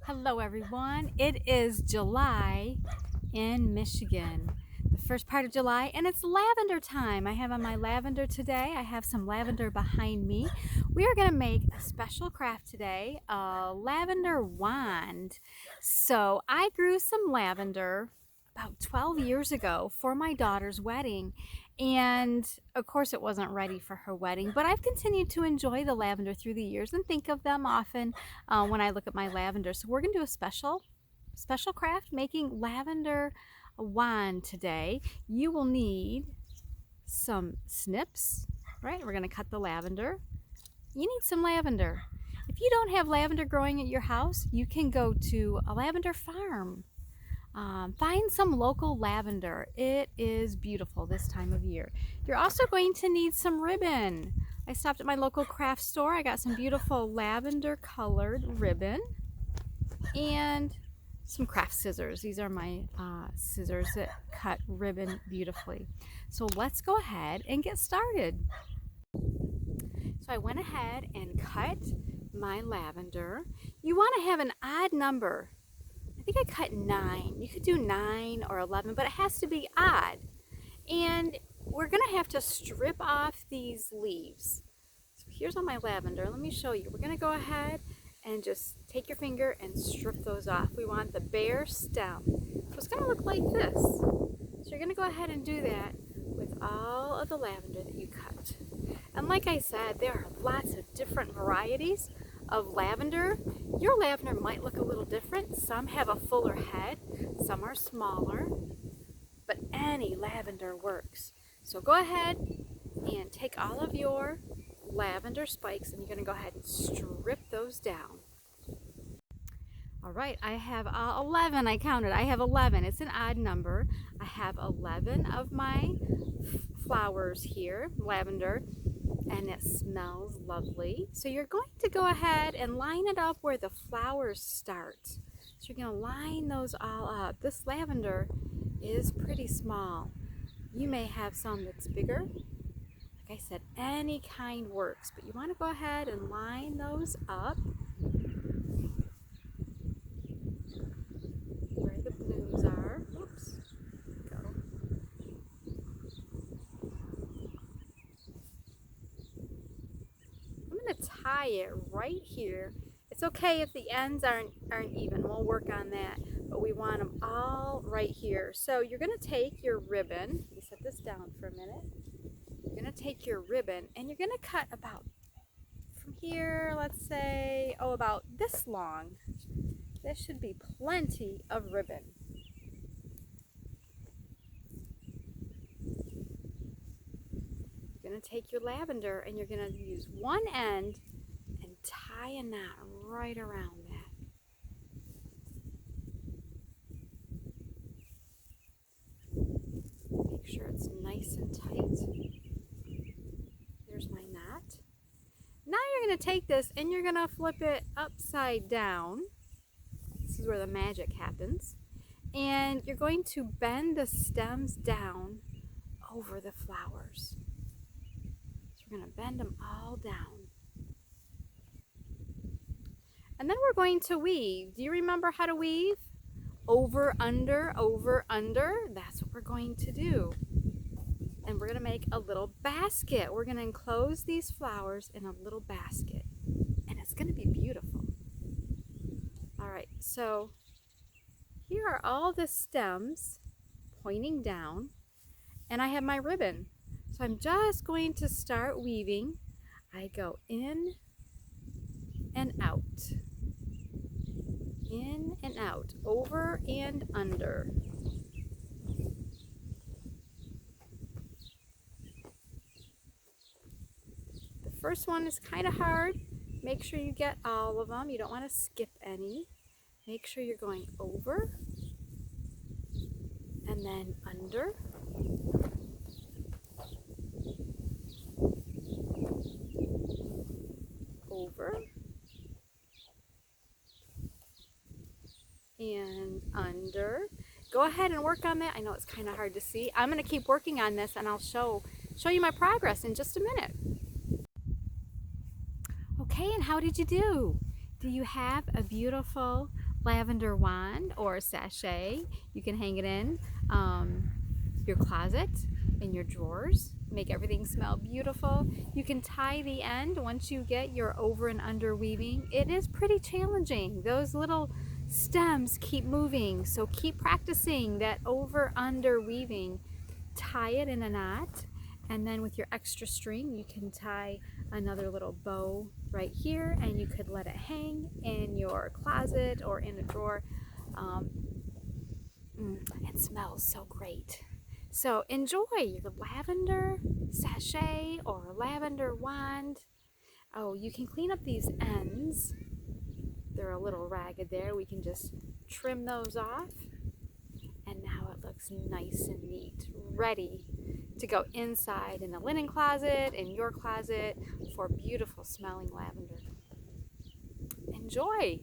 Hello everyone. It is July in Michigan. The first part of July, and it's lavender time. I have on my lavender today. I have some lavender behind me. We are going to make a special craft today, a lavender wand. So I grew some lavender about 12 years ago for my daughter's wedding. And of course, it wasn't ready for her wedding, but I've continued to enjoy the lavender through the years and think of them often when I look at my lavender. So we're going to do a special craft making lavender wand today. You will need some snips, right? We're going to cut the lavender. You need some lavender. If you don't have lavender growing at your house, you can go to a lavender farm. Find some local lavender. It is beautiful this time of year. You're also going to need some ribbon. I stopped at my local craft store. I got some beautiful lavender colored ribbon and some craft scissors. These are my scissors that cut ribbon beautifully. So let's go ahead and get started. So I went ahead and cut my lavender. You want to have an odd number. I think I cut 9. You could do 9 or 11, but it has to be odd. And we're going to have to strip off these leaves. So here's all my lavender. Let me show you. We're going to go ahead and just take your finger and strip those off. We want the bare stem. So it's going to look like this. So you're going to go ahead and do that with all of the lavender that you cut. And like I said, there are lots of different varieties of lavender. Your lavender might look a little different. Some have a fuller head, some are smaller, but any lavender works. So go ahead and take all of your lavender spikes and you're going to go ahead and strip those down. All right, I have 11. I counted. I have 11. It's an odd number. I have 11 of my flowers here, lavender, and it smells lovely. So you're going to go ahead and line it up where the flowers start. So you're going to line those all up. This lavender is pretty small. You may have some that's bigger. Like I said, any kind works, but you want to go ahead and line those up where the blooms are. Oops. Go. I'm going to tie it right here. It's okay if the ends aren't even. We'll work on that. But we want them all right here. So you're going to take your ribbon. Let me set this down for a minute. You're going to take your ribbon and you're going to cut about from here, let's say, about this long. This should be plenty of ribbon. You're going to take your lavender and you're going to use one end and tie a knot right around that. Make sure it's nice and tight. There's my knot. Now you're going to take this and you're going to flip it upside down. This is where the magic happens. And you're going to bend the stems down over the flowers. So we're going to bend them all down. And then we're going to weave. Do you remember how to weave? Over, under, over, under. That's what we're going to do. And we're going to make a little basket. We're going to enclose these flowers in a little basket. And it's going to be beautiful. All right, so here are all the stems pointing down. And I have my ribbon. So I'm just going to start weaving. I go in and out. In and out, over and under. The first one is kind of hard. Make sure you get all of them. You don't want to skip any. Make sure you're going over and then under. Over. And under. Go ahead and work on that. I know it's kind of hard to see. I'm going to keep working on this and I'll show you my progress in just a minute. Okay, and how did you do? Do you have a beautiful lavender wand or sachet. You can hang it in your closet, in your drawers, make everything smell beautiful. You can tie the end once you get your over and under weaving. It is pretty challenging. Those little stems keep moving, so keep practicing that over under weaving. Tie it in a knot, and then with your extra string you can tie another little bow right here, and you could let it hang in your closet or in a drawer. It smells so great. So enjoy your lavender sachet or lavender wand. Oh, you can clean up these ends. They're a little ragged there. We can just trim those off. And now it looks nice and neat, ready to go inside in the linen closet, in your closet, for beautiful smelling lavender. Enjoy!